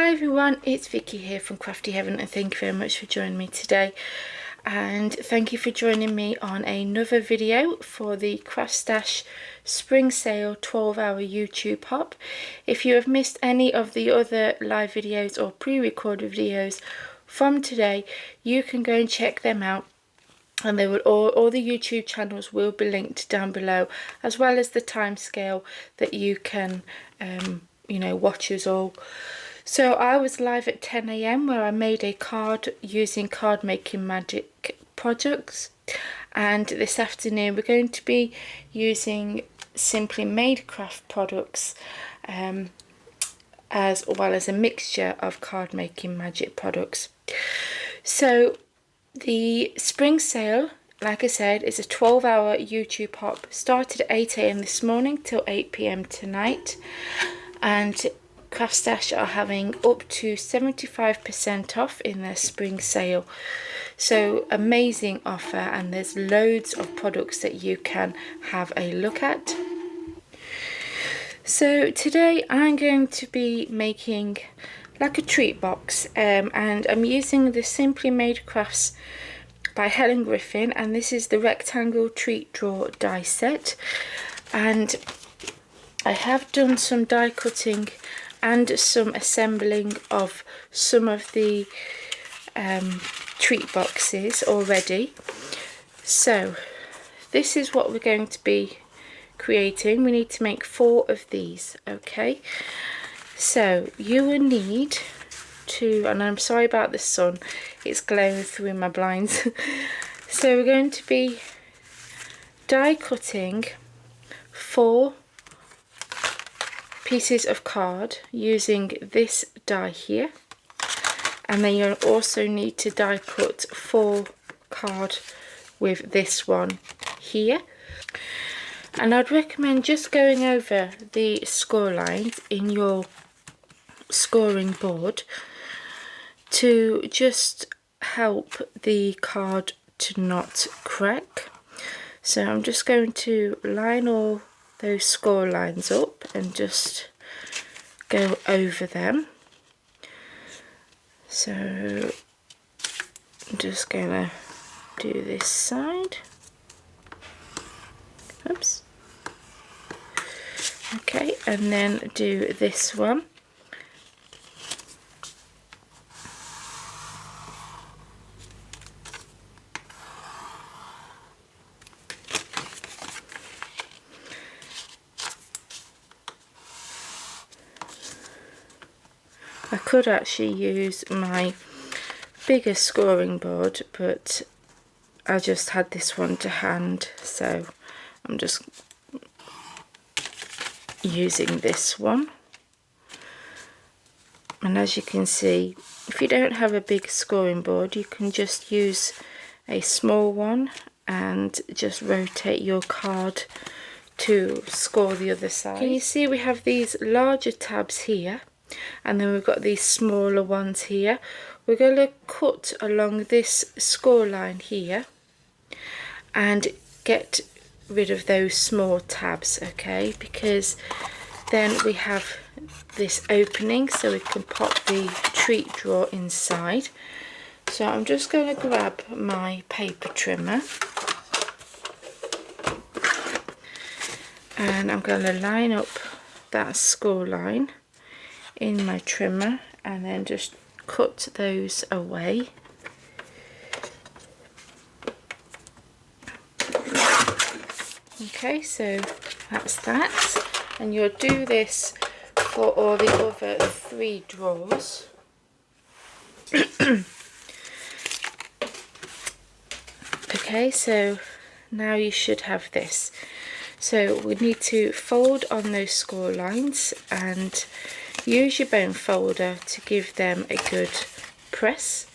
Hi everyone, it's Vicky here from Crafty Heaven, and thank you very much for joining me today. And thank you for joining me on another video for the CraftStash Spring Sale 12-hour YouTube hop. If you have missed any of the other live videos or pre-recorded videos from today, you can go and check them out. And they will all the YouTube channels will be linked down below, as well as the timescale that you can watch us all. So I was live at 10 AM where I made a card using card making magic products, and this afternoon we're going to be using Simply Made craft products as well as a mixture of card making magic products. So the spring sale, like I said, is a 12-hour YouTube hop. Started at 8 AM this morning till 8 PM tonight, and CraftStash are having up to 75% off in their spring sale. So amazing offer, and there's loads of products that you can have a look at. So today I'm going to be making like a treat box, and I'm using the Simply Made Crafts by Helen Griffin, and this is the rectangle treat drawer die set. And I have done some die cutting and some assembling of some of the treat boxes already. So this is what we're going to be creating. We need to make 4 of these, okay? So you will need to, and I'm sorry about the sun, it's glowing through my blinds. So we're going to be die cutting 4 pieces of card using this die here, and then you'll also need to die cut 4 card with this one here. And I'd recommend just going over the score lines in your scoring board to just help the card to not crack. So I'm just going to line all those score lines up and just go over them. So I'm just gonna do this side. Oops. Okay, and then do this one. I could actually use my bigger scoring board, but I just had this one to hand, so I'm just using this one. And as you can see, if you don't have a big scoring board, you can just use a small one and just rotate your card to score the other side. Can you see we have these larger tabs here, and then we've got these smaller ones here. We're going to cut along this score line here and get rid of those small tabs, okay, because then we have this opening so we can pop the treat drawer inside. So I'm just going to grab my paper trimmer and I'm going to line up that score line in my trimmer and then just cut those away. Okay, so that's that, and you'll do this for all the other 3 drawers. Okay, so now you should have this. So we need to fold on those score lines and use your bone folder to give them a good press.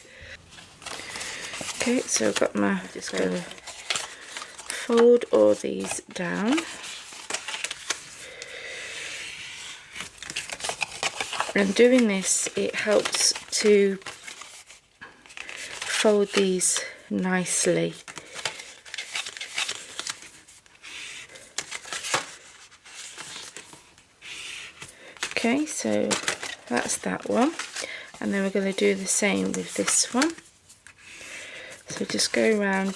Okay, so I've got my, just going to fold all these down. And doing this, it helps to fold these nicely. Okay, so that's that one. and then we're going to do the same with this one. So just go around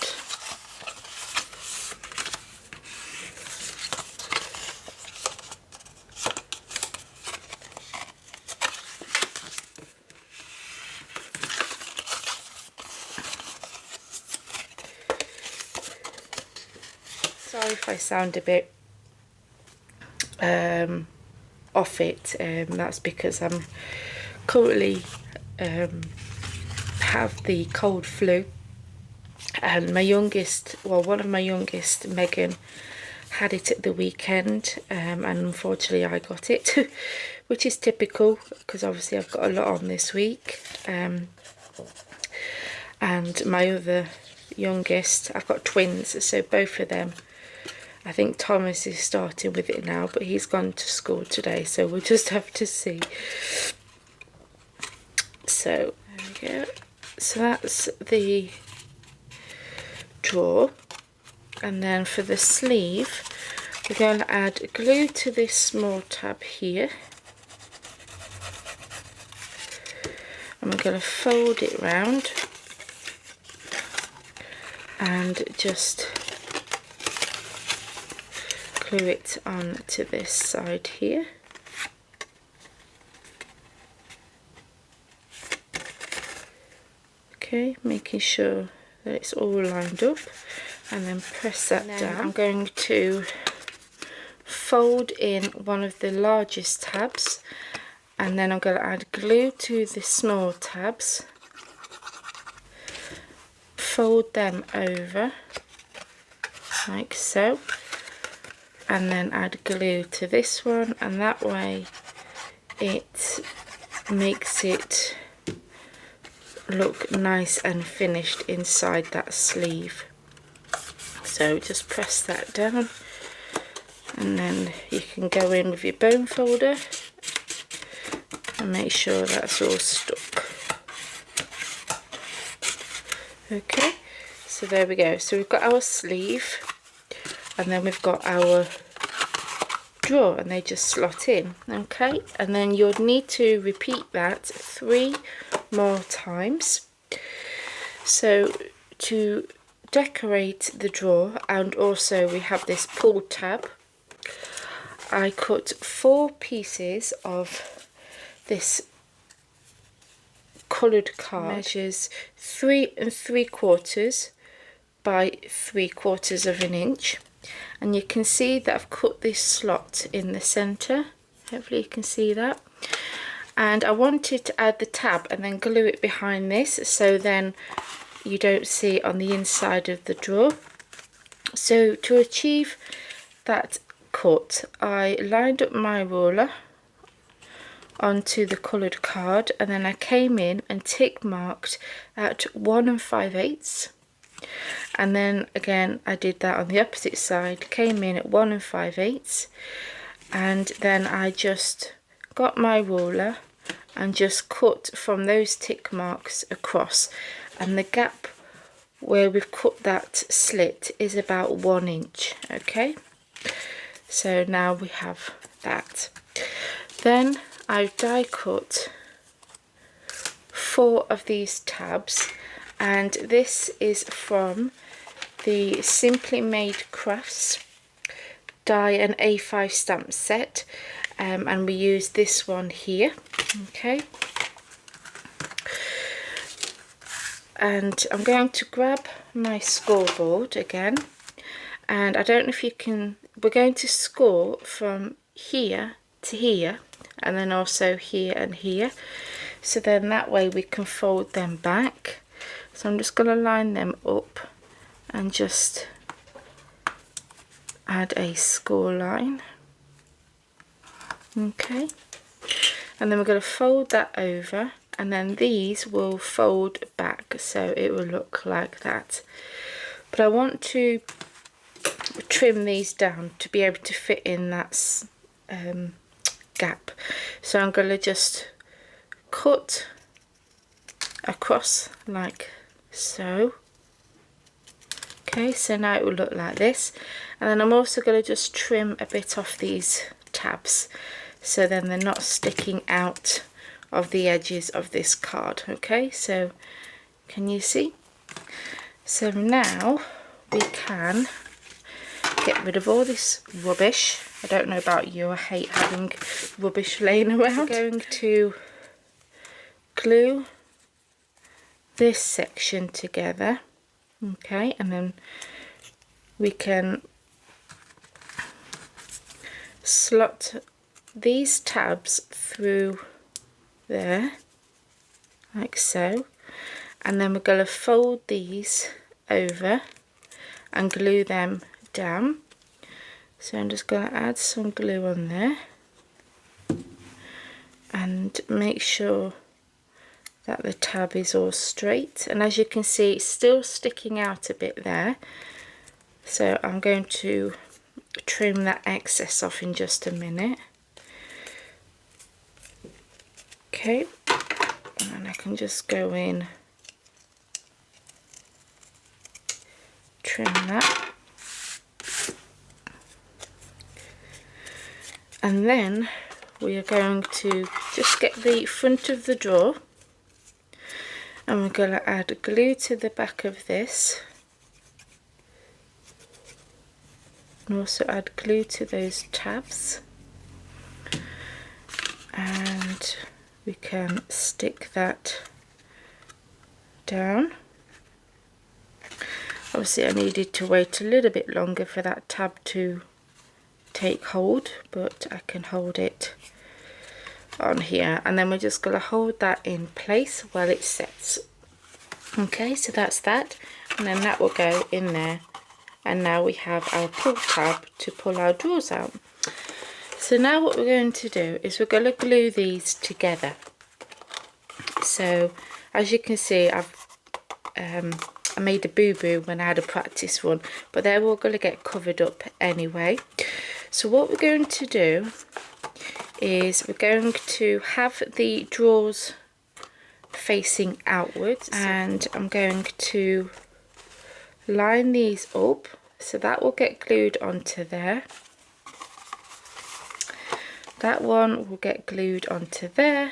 sorry if I sound a bit off it, that's because I'm currently have the cold flu, and my youngest, well, one of my youngest, Megan, had it at the weekend, and unfortunately I got it, which is typical because obviously I've got a lot on this week, and my other youngest, I've got twins, so both of them, I think Thomas is starting with it now, but he's gone to school today, so we'll just have to see. So there we go. So that's the drawer, and then for the sleeve we're going to add glue to this small tab here, and we're going to fold it round and just glue it on to this side here. Okay, making sure that it's all lined up, and then press that down. I'm going to fold in one of the largest tabs, and then I'm going to add glue to the small tabs, fold them over like so, and then add glue to this one, and that way it makes it look nice and finished inside that sleeve. So just press that down, and then you can go in with your bone folder and make sure that's all stuck. Okay, so there we go. So we've got our sleeve, and then we've got our drawer, and they just slot in. Okay, and then you'll need to repeat that 3 more times. So to decorate the drawer, and also we have this pull tab, I cut 4 pieces of this coloured card, measures 3 3/4 by 3/4 of an inch, and you can see that I've cut this slot in the centre. Hopefully you can see that. And I wanted to add the tab and then glue it behind this, so then you don't see it on the inside of the drawer. So to achieve that cut, I lined up my ruler onto the coloured card, and then I came in and tick marked at 1 5/8, and then again I did that on the opposite side, came in at 1 5/8, and then I just got my ruler and just cut from those tick marks across, and the gap where we've cut that slit is about 1 inch. Okay, so now we have that. Then I've die cut 4 of these tabs, and this is from the Simply Made Crafts die and A5 stamp set, and we use this one here. Okay, and I'm going to grab my scoreboard again, and I don't know if you can, we're going to score from here to here, and then also here and here, so then that way we can fold them back. So I'm just going to line them up and just add a score line. Okay, and then we're going to fold that over, and then these will fold back, so it will look like that. But I want to trim these down to be able to fit in that gap, so I'm going to just cut across like so. Okay, so now it will look like this, and then I'm also going to just trim a bit off these tabs, so then they're not sticking out of the edges of this card. Okay, so can you see? So now we can get rid of all this rubbish. I don't know about you, I hate having rubbish laying around. We're going to glue this section together, okay, and then we can slot these tabs through there like so, and then we're going to fold these over and glue them down. So I'm just going to add some glue on there and make sure that the tab is all straight, and as you can see it's still sticking out a bit there, so I'm going to trim that excess off in just a minute. Okay, and I can just go in, trim that, and then we are going to just get the front of the drawer and we're going to add glue to the back of this, and also add glue to those tabs, and we can stick that down. Obviously I needed to wait a little bit longer for that tab to take hold, but I can hold it on here, and then we're just going to hold that in place while it sets. Okay, so that's that, and then that will go in there, and now we have our pull tab to pull our drawers out. So now what we're going to do is we're going to glue these together. So as you can see, I made a boo-boo when I had a practice run, but they're all going to get covered up anyway. So what we're going to do is we're going to have the drawers facing outwards, and I'm going to line these up, so that will get glued onto there, that one will get glued onto there,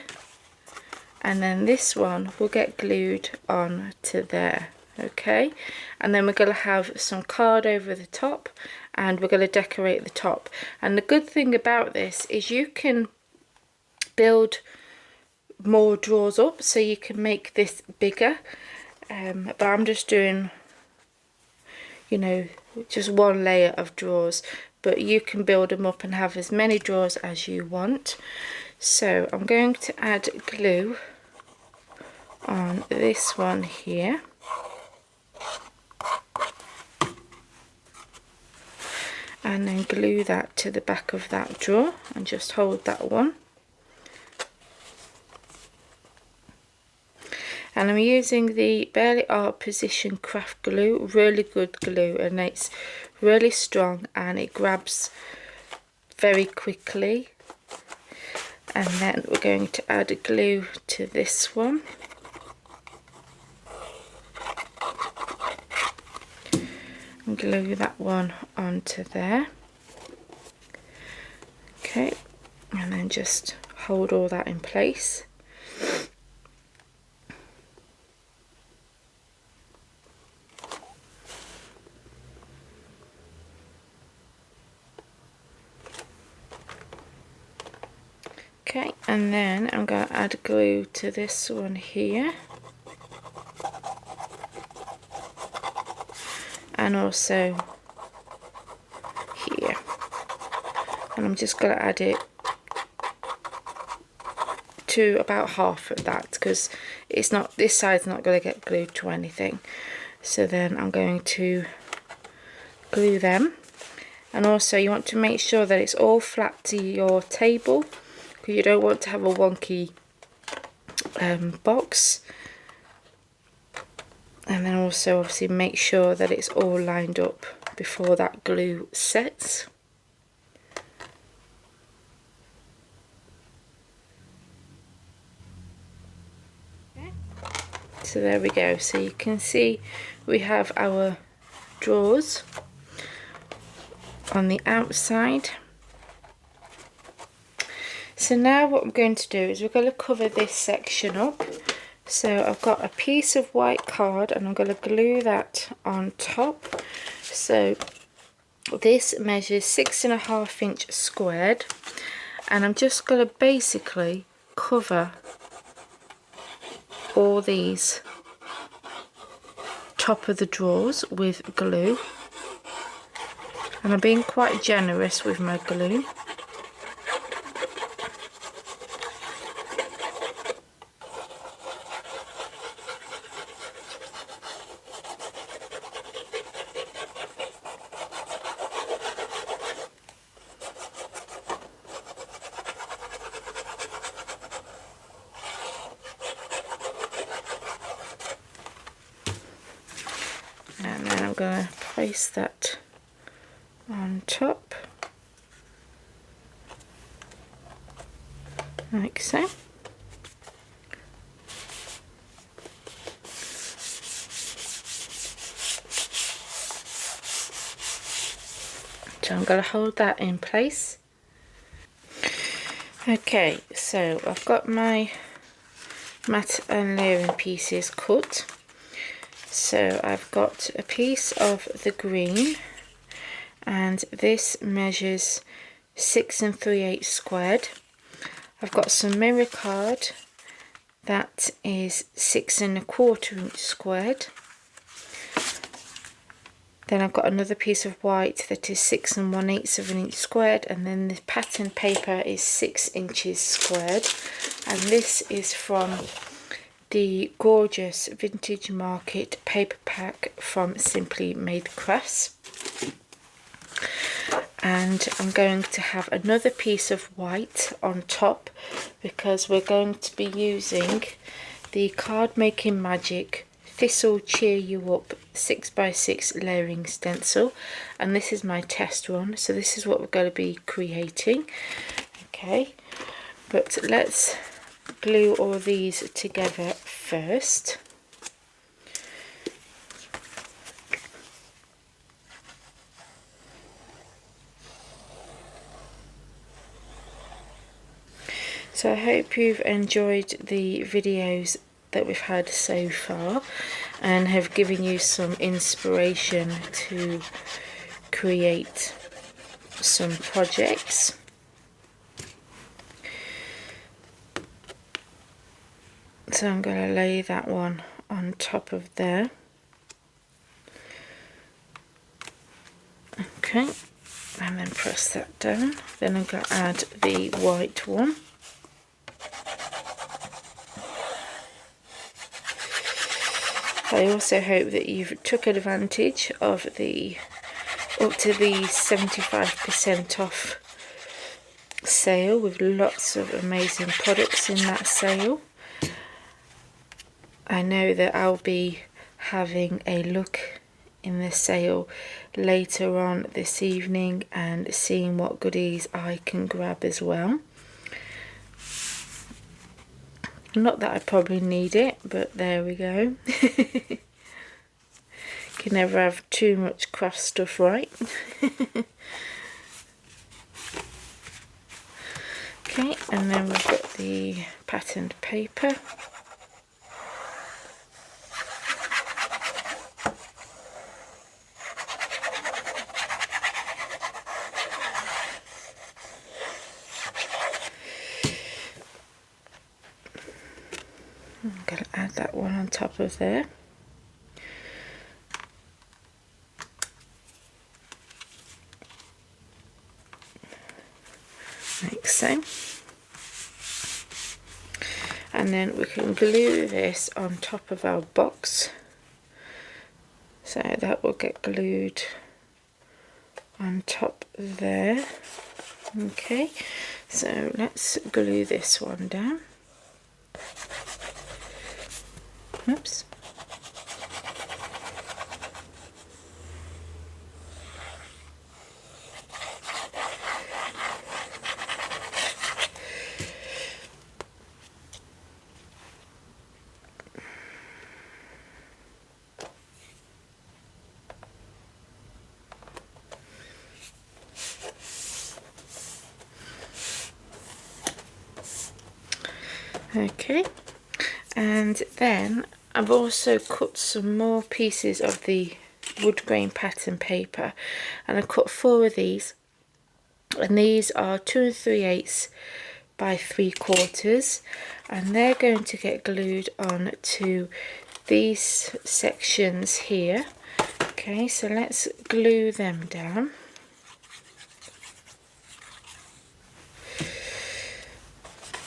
and then this one will get glued on to there. Okay, and then we're going to have some card over the top, and we're going to decorate the top. And the good thing about this is you can build more drawers up, so you can make this bigger, but I'm just doing, you know, just one layer of drawers, but you can build them up and have as many drawers as you want. So I'm going to add glue on this one here, and then glue that to the back of that drawer and just hold that one. And I'm using the Barely Art Position craft glue, really good glue, and it's really strong and it grabs very quickly. And then we're going to add glue to this one. And glue that one onto there. Okay, and then just hold all that in place. Okay, and then I'm going to add glue to this one here, and also here, and I'm just going to add it to about half of that, because it's not, this side's not going to get glued to anything. So then I'm going to glue them, and also you want to make sure that it's all flat to your table, because you don't want to have a wonky box. And then also obviously make sure that it's all lined up before that glue sets. Okay. So there we go. So you can see we have our drawers on the outside. So now what I'm going to do is we're going to cover this section up. So I've got a piece of white card and I'm going to glue that on top. So this measures 6.5 inch squared, and I'm just going to basically cover all these top of the drawers with glue, and I'm being quite generous with my glue. And then I'm going to place that on top, like so. So I'm going to hold that in place. Okay, so I've got my mat and layering pieces cut. So I've got a piece of the green, and this measures 6 3/8 squared. I've got some mirror card that is 6 1/4 inch squared. Then I've got another piece of white that is 6 1/8 of an inch squared, and then the pattern paper is 6 inches squared, and this is from the gorgeous Vintage Market paper pack from Simply Made Crafts. And I'm going to have another piece of white on top because we're going to be using the Card Making Magic Thistle Cheer You Up 6x6 layering stencil, and this is my test run, so this is what we're going to be creating. Okay, but let's glue all these together first. So I hope you've enjoyed the videos that we've had so far and have given you some inspiration to create some projects. So I'm going to lay that one on top of there. Okay, and then press that down. Then I'm going to add the white one. I also hope that you've took advantage of the up to the 75% off sale, with lots of amazing products in that sale. I know that I'll be having a look in the sale later on this evening and seeing what goodies I can grab as well. Not that I probably need it, but there we go. Can never have too much craft stuff, right? Okay, and then we've got the patterned paper. I'm going to add that one on top of there. Like so. And then we can glue this on top of our box. So that will get glued on top there. Okay, so let's glue this one down. Oops. Okay, and then I've also cut some more pieces of the wood grain pattern paper, and I cut 4 of these, and these are 2 3/8 by 3/4, and they're going to get glued on to these sections here. Okay, so let's glue them down.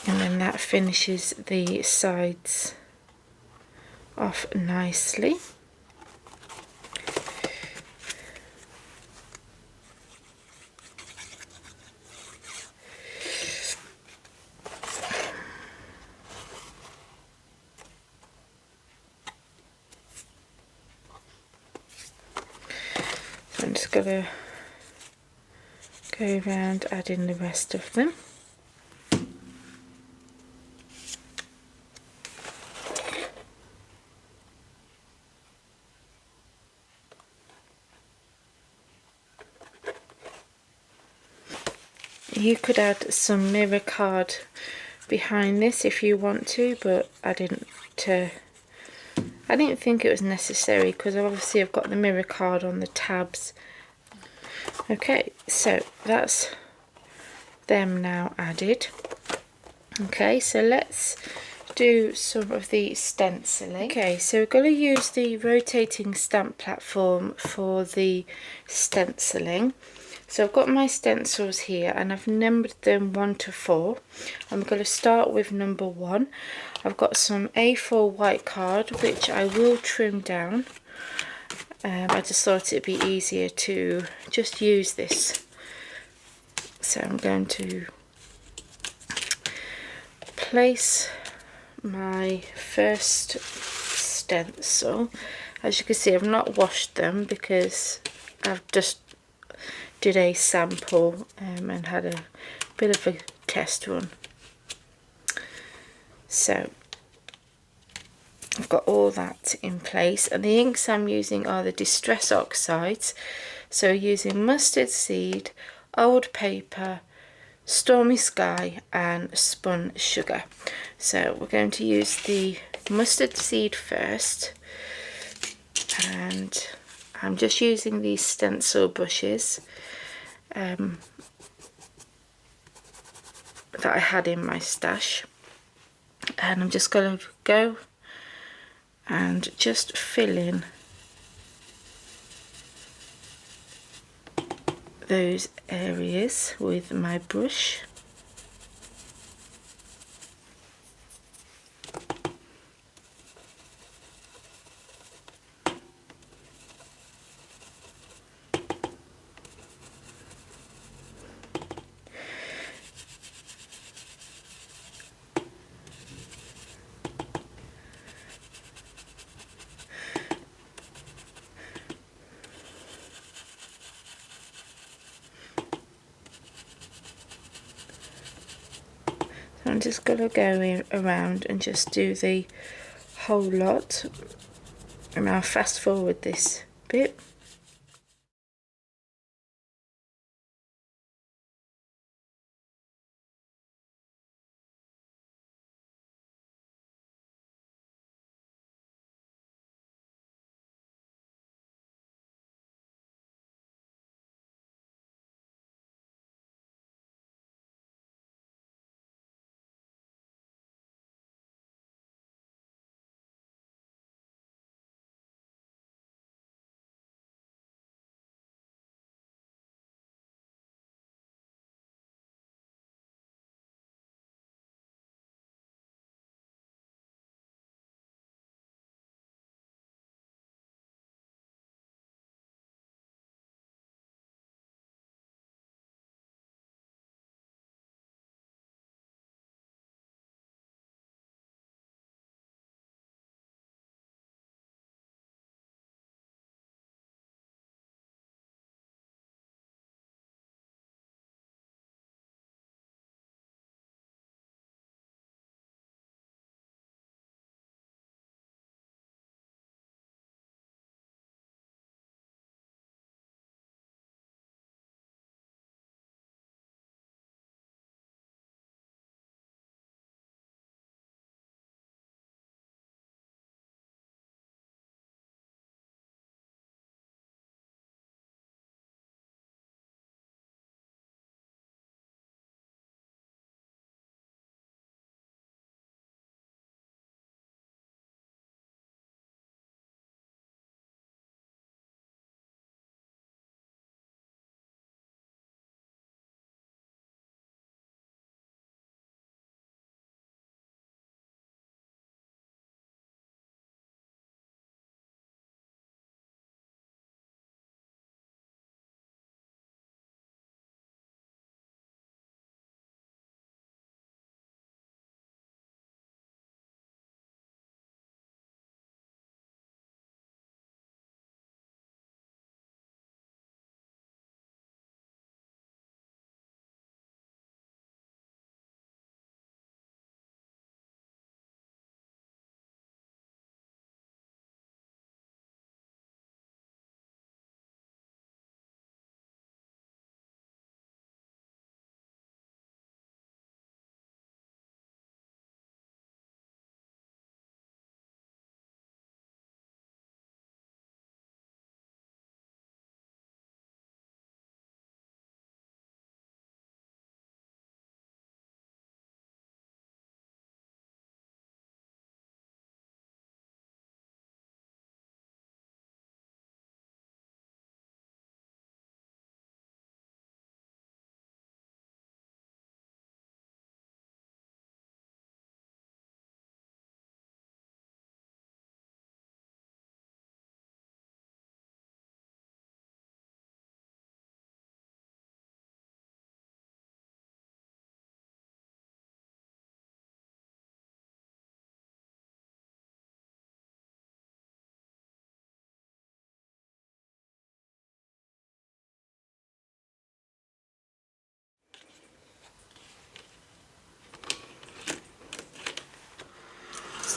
And then that finishes the sides off nicely. So I'm just going to go around adding the rest of them. You could add some mirror card behind this if you want to, but I didn't think it was necessary because obviously I've got the mirror card on the tabs. Okay, so that's them now added. Okay, so let's do some of the stenciling. Okay, so we're going to use the rotating stamp platform for the stenciling. So I've got my stencils here and I've numbered them 1 to 4. I'm going to start with number 1. I've got some A4 white card which I will trim down. I just thought it'd be easier to just use this. So I'm going to place my first stencil. As you can see, I've not washed them because I've just did a sample and had a bit of a test run. So I've got all that in place, and the inks I'm using are the Distress Oxides. So using mustard seed, old paper, Stormy Sky and spun sugar. So we're going to use the mustard seed first, and I'm just using these stencil brushes that I had in my stash, and I'm just going to go and just fill in those areas with my brush. I'm just going to go around and just do the whole lot, and I'll fast forward this bit.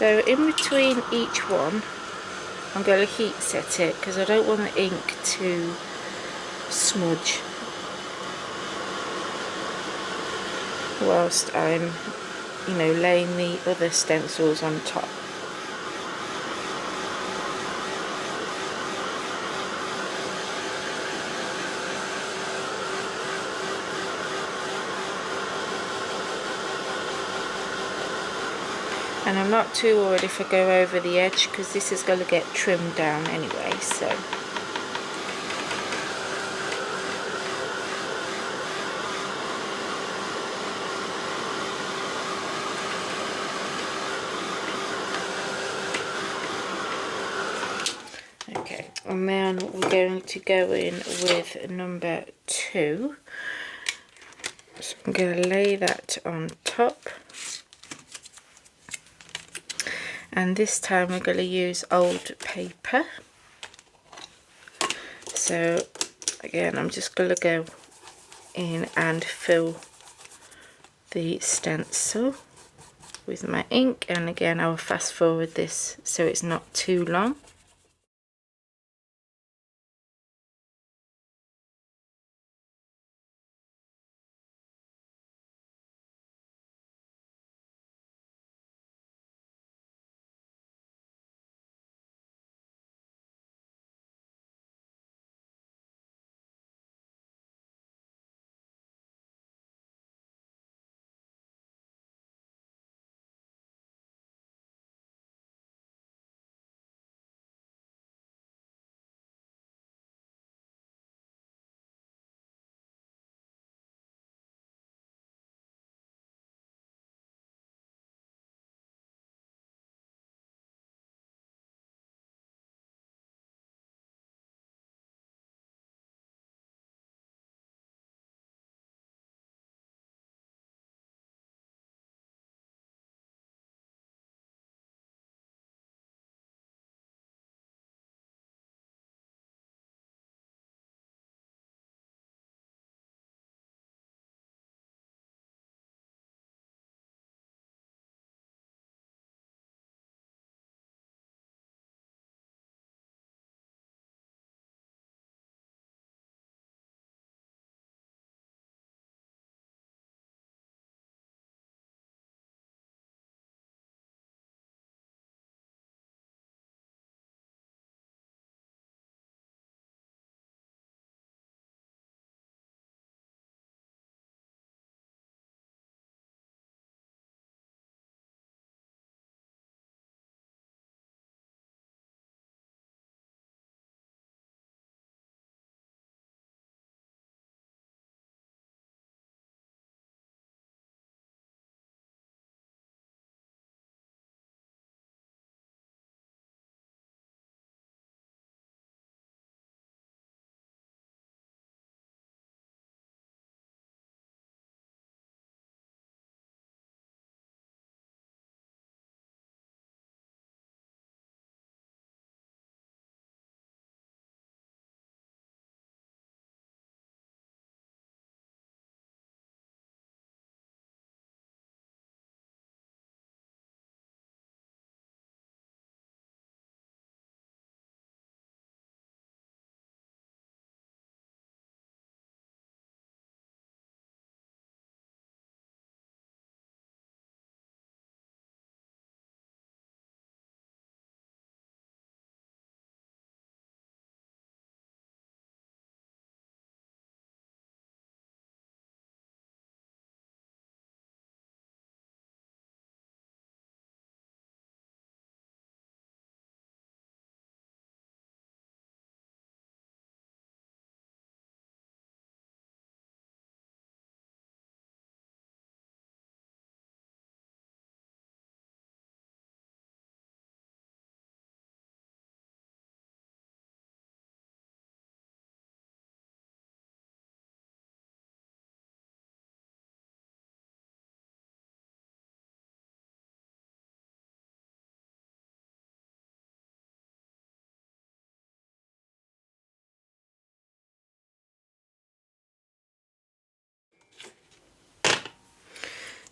So in between each one, I'm going to heat set it because I don't want the ink to smudge whilst I'm, you know, laying the other stencils on top. And I'm not too worried if I go over the edge because this is going to get trimmed down anyway, so. Okay, and then we're going to go in with number 2. So I'm going to lay that on top. And this time we're going to use old paper. So again, I'm just going to go in and fill the stencil with my ink, and again I'll fast forward this so it's not too long.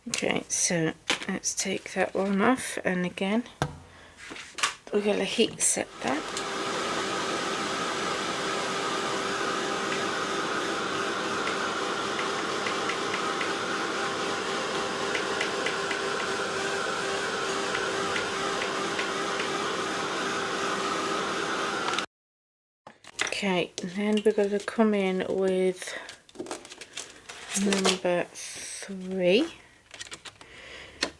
Okay, so let's take that one off, and again we're going to heat set that. Okay, and then we're going to come in with number 3.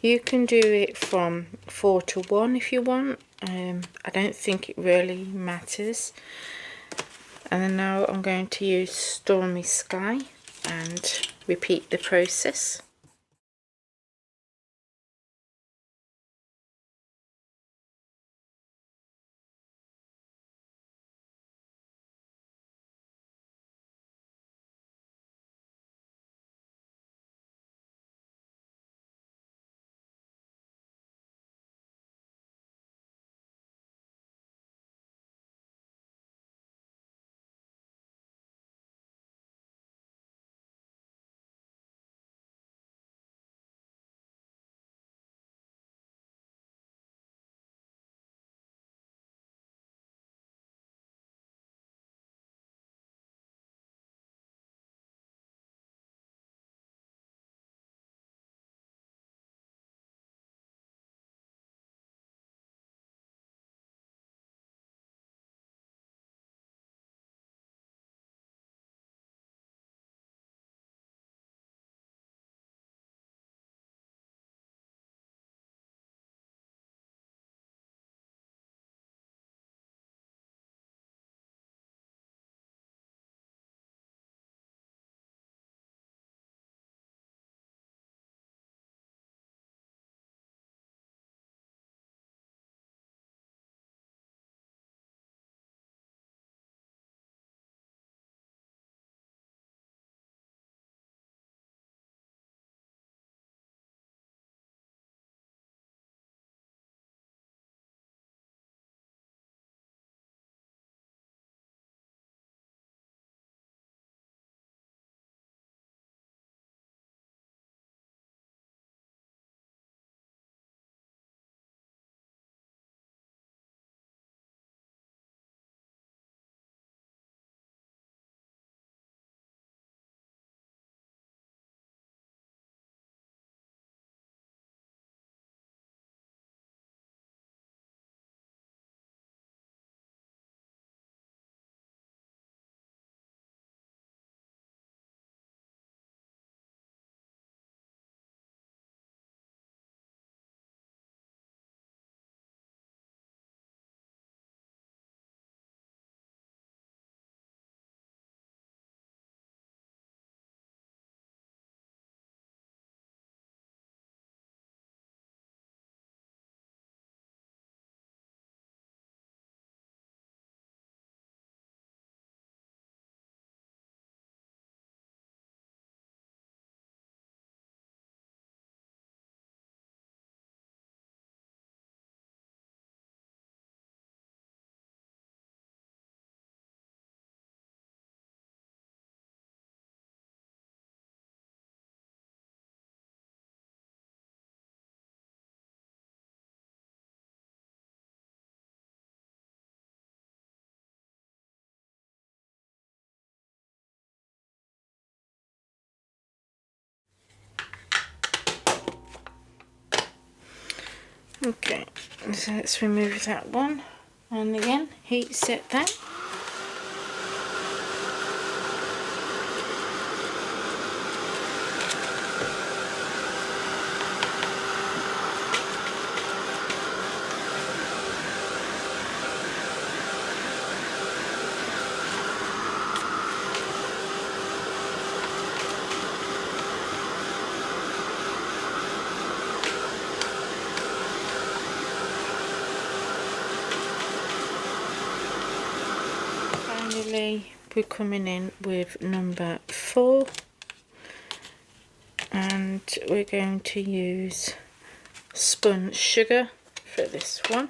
You can do it from 4 to 1 if you want. I don't think it really matters. And then now I'm going to use Stormy Sky and repeat the process. Okay, so let's remove that one, and again heat set that. Finally, we're coming in with number 4, and we're going to use spun sugar for this one.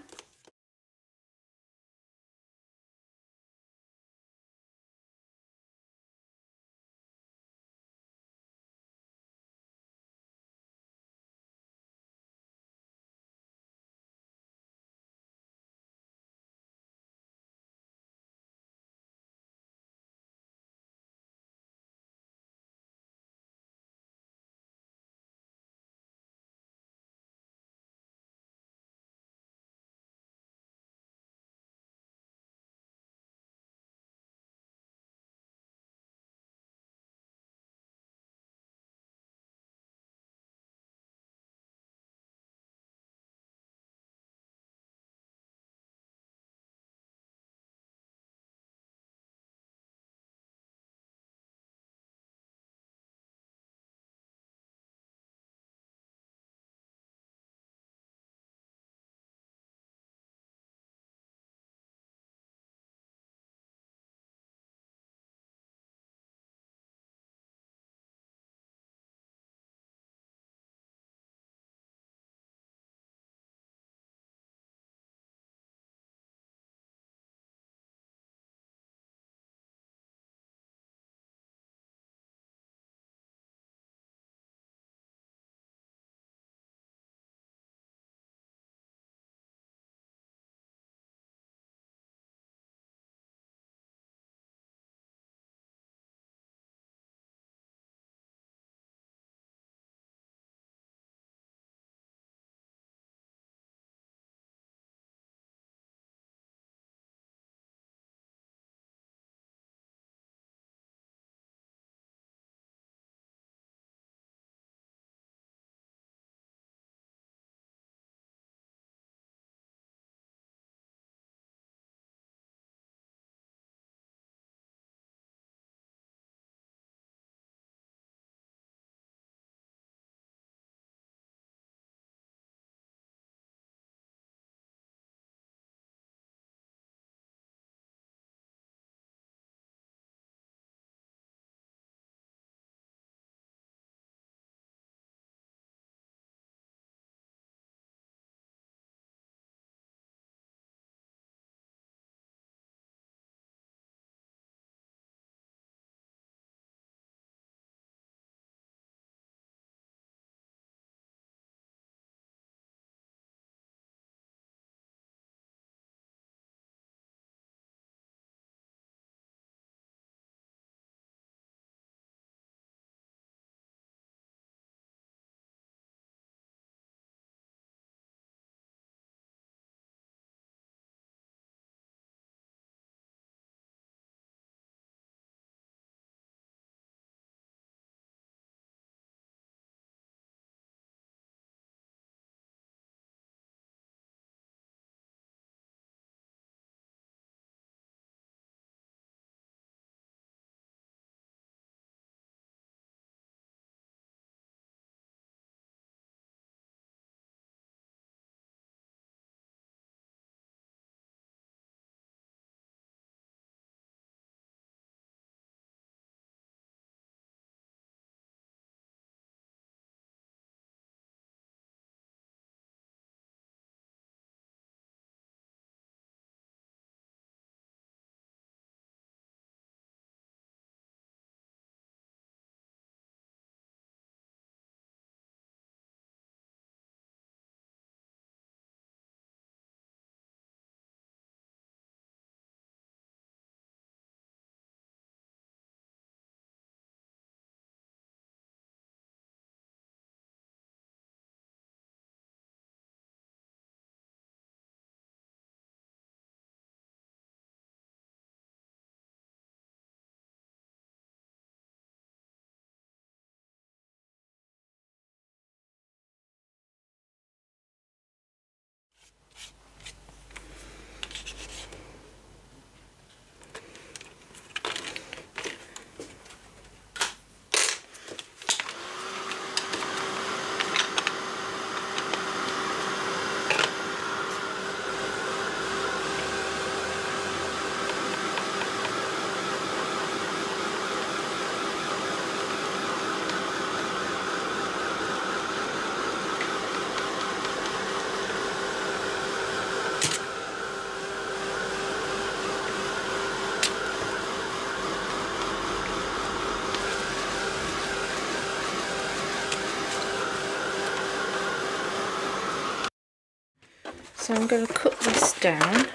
So I'm going to cut this down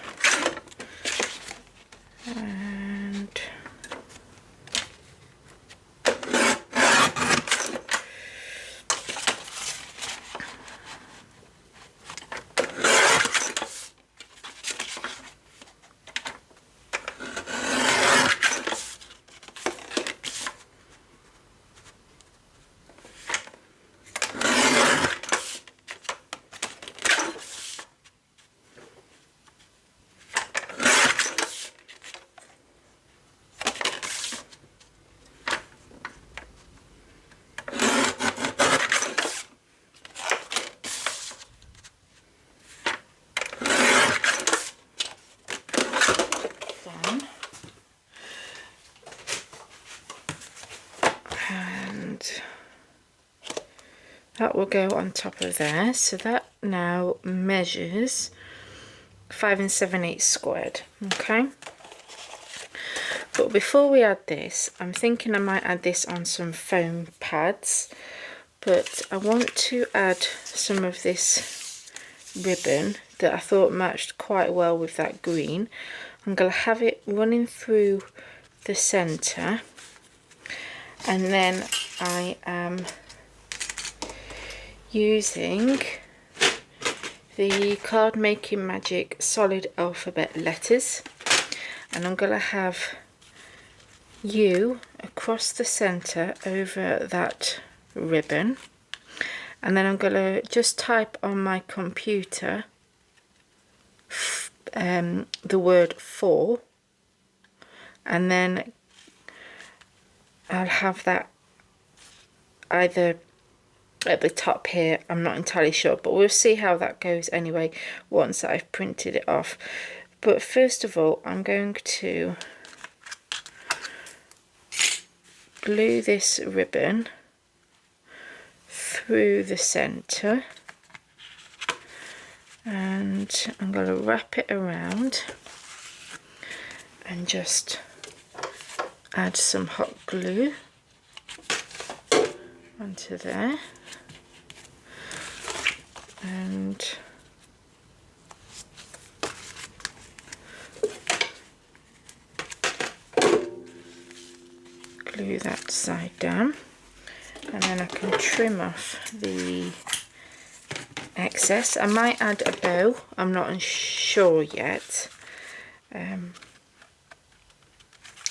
and that will go on top of there. So that now measures 5 7/8 squared. Okay, but before we add this, I'm thinking I might add this on some foam pads, but I want to add some of this ribbon that I thought matched quite well with that green. I'm going to have it running through the center, and then I am using the Card Making Magic solid alphabet letters, and I'm going to have U across the center over that ribbon, and then I'm going to just type on my computer the word for, and then I'll have that either at the top here, I'm not entirely sure, but we'll see how that goes anyway once I've printed it off. But first of all, I'm going to glue this ribbon through the center, and I'm going to wrap it around and just add some hot glue onto there, and glue that side down, and then I can trim off the excess. I might add a bow, I'm not sure yet.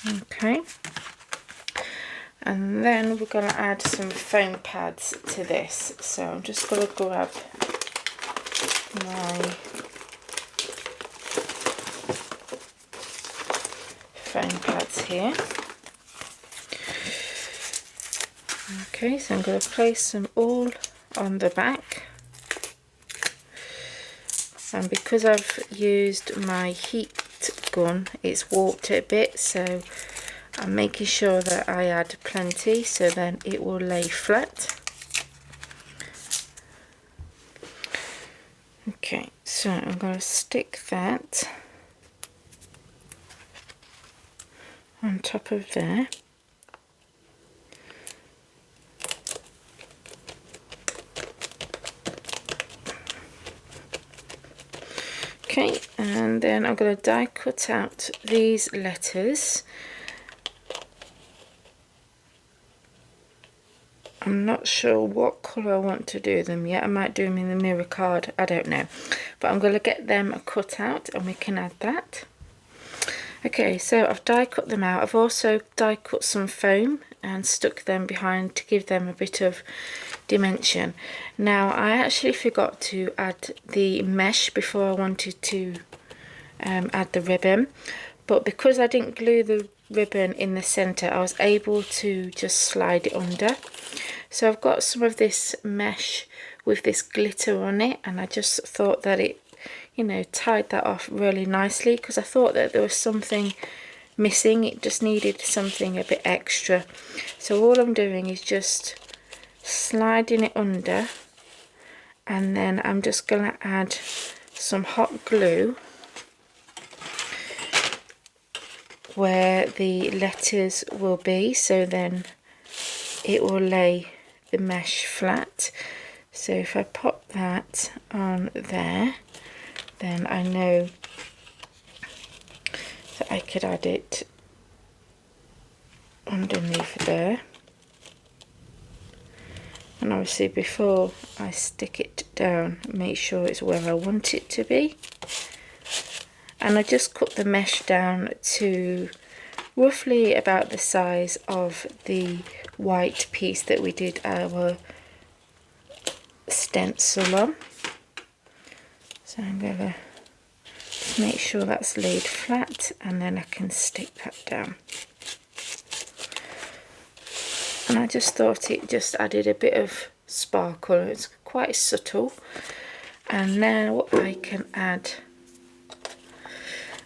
Okay, and then we're going to add some foam pads to this. So I'm just going to grab my foam pads here. Okay, so I'm going to place them all on the back, and because I've used my heat gun, it's warped it a bit, so I'm making sure that I add plenty so then it will lay flat. Okay, so I'm going to stick that on top of there. Okay, and then I'm going to die cut out these letters. I'm not sure what colour I want to do them yet. I might do them in the mirror card, I don't know. But I'm going to get them cut out and we can add that. Okay, so I've die cut them out. I've also die cut some foam and stuck them behind to give them a bit of dimension. Now I actually forgot to add the mesh before I wanted to add the ribbon, but because I didn't glue the ribbon in the center, I was able to just slide it under. So I've got some of this mesh with this glitter on it, and I just thought that it, you know, tied that off really nicely, because I thought that there was something missing. It just needed something a bit extra. So all I'm doing is just sliding it under, and then I'm just going to add some hot glue where the letters will be, so then it will lay the mesh flat. So if I pop that on there, then I know that I could add it underneath there. And obviously before I stick it down, make sure it's where I want it to be. And I just cut the mesh down to roughly about the size of the white piece that we did our stencil on. So I'm going to make sure that's laid flat, and then I can stick that down. And I just thought it just added a bit of sparkle. It's quite subtle. And now I can add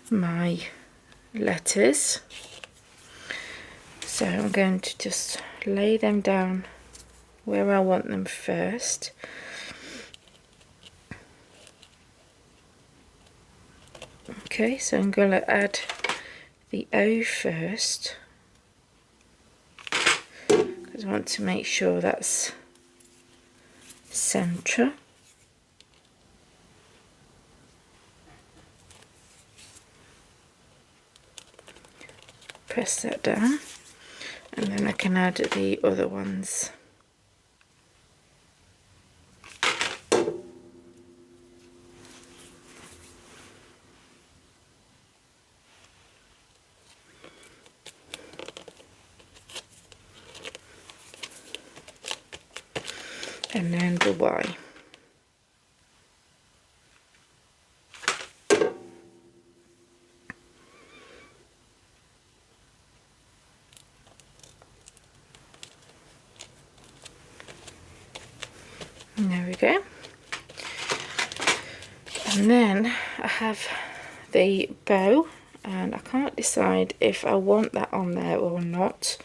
my letters. So I'm going to just lay them down where I want them first. Okay, so I'm going to add the O first, because I want to make sure that's centre. Press that down, and then I can add the other ones. And then the Y. And there we go. And then I have the bow, and I can't decide if I want that on there or not.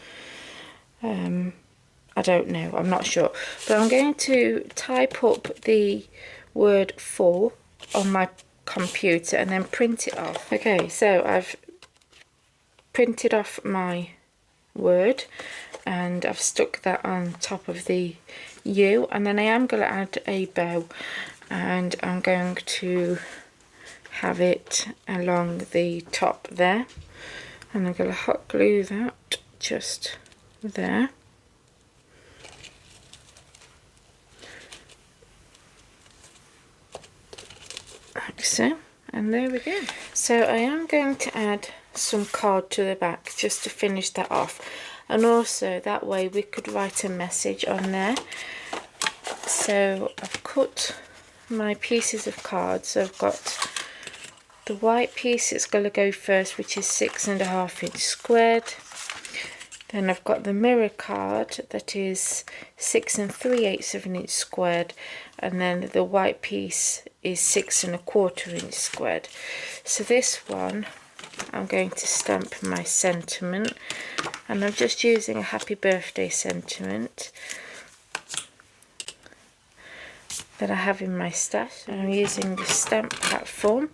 I don't know, I'm not sure, but I'm going to type up the word "for" on my computer and then print it off. Okay, so I've printed off my word and I've stuck that on top of the U, and then I am going to add a bow, and I'm going to have it along the top there, and I'm going to hot glue that just there. Like so, and there we go. So I am going to add some card to the back just to finish that off, and also that way we could write a message on there. So I've cut my pieces of cards. So I've got the white piece, it's going to go first, which is 6.5 inch squared. Then I've got the mirror card that is 6 3/8 of an inch squared, and then the white piece is 6 1/4 inch squared. So this one I'm going to stamp my sentiment, and I'm just using a happy birthday sentiment that I have in my stash. And I'm using the stamp platform,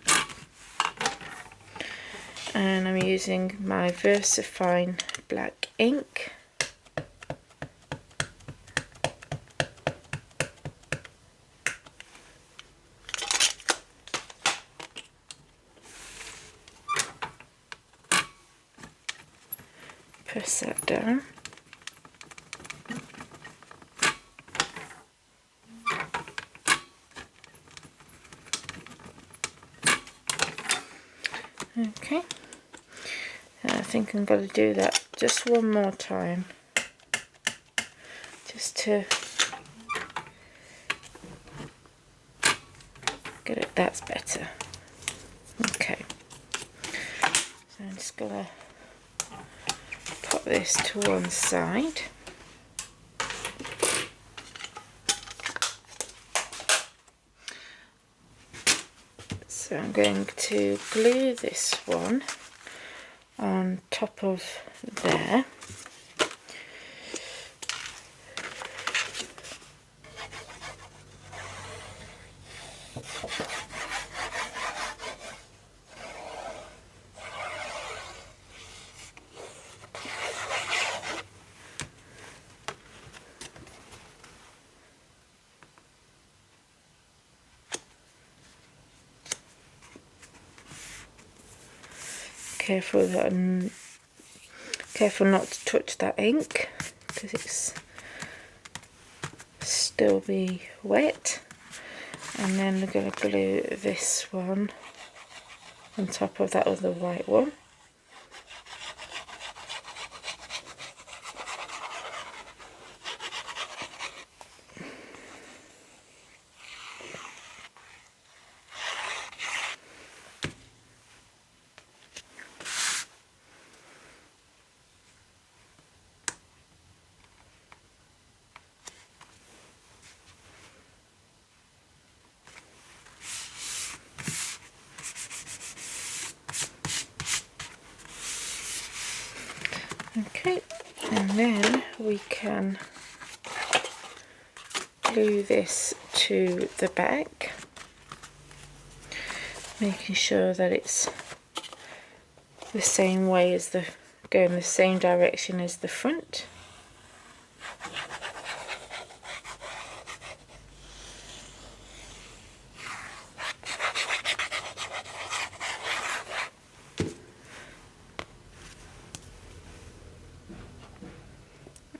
and I'm using my VersaFine black ink. Press that down. Okay, I think I'm going to do that just one more time, just to get it. That's better. Okay, so I'm just going to put this to one side. So I'm going to glue this one on top of there. careful not to touch that ink because it's still be wet. And then we're going to glue this one on top of that other white one. Okay, and then we can glue this to the back, making sure that it's the same way as going the same direction as the front.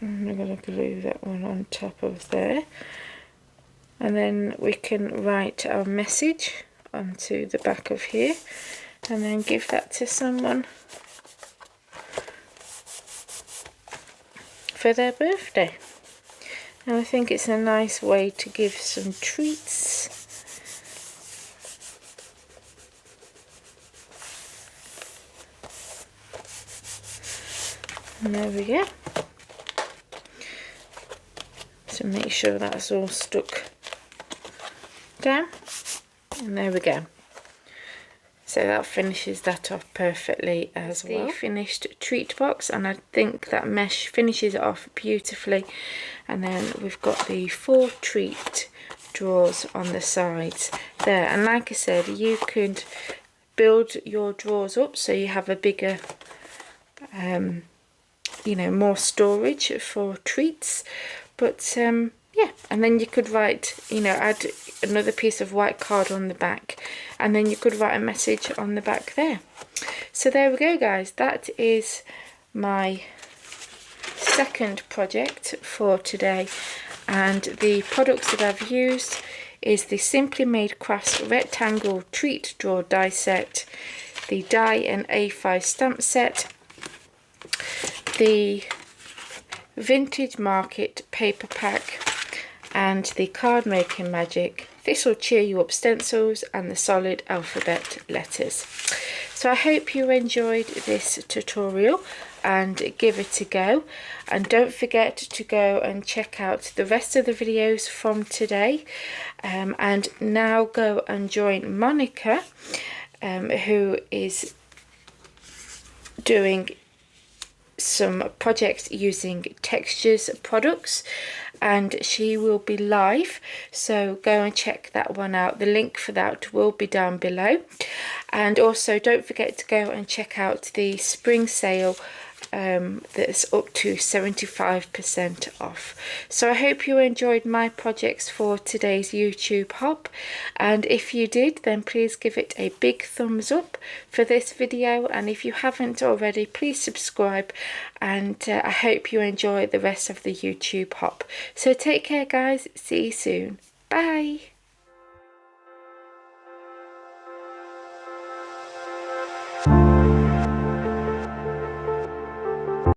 And we're going to glue that one on top of there, and then we can write our message onto the back of here and then give that to someone for their birthday. And I think it's a nice way to give some treats. And there we go. So make sure that's all stuck down, and there we go. So that finishes that off perfectly as well. The finished treat box, and I think that mesh finishes it off beautifully. And then we've got the 4 treat drawers on the sides there, and like I said, you could build your drawers up so you have a bigger you know, more storage for treats. But yeah, and then you could write, you know, add another piece of white card on the back, and then you could write a message on the back there. So there we go, guys. That is my second project for today, and the products that I've used is the Simply Made Crafts rectangle treat drawer die set, the die and A5 stamp set, the Vintage Market paper pack, and the Card Making Magic This'll Cheer You Up stencils, and the solid alphabet letters. So I hope you enjoyed this tutorial and give it a go, and don't forget to go and check out the rest of the videos from today, and now go and join Monica, who is doing some projects using textures products, and she will be live, so go and check that one out. The link for that will be down below. And also don't forget to go and check out the spring sale that's up to 75% off. So I hope you enjoyed my projects for today's YouTube hop, and if you did, then please give it a big thumbs up for this video, and if you haven't already, please subscribe, and I hope you enjoy the rest of the YouTube hop. So take care, guys. See you soon. Bye.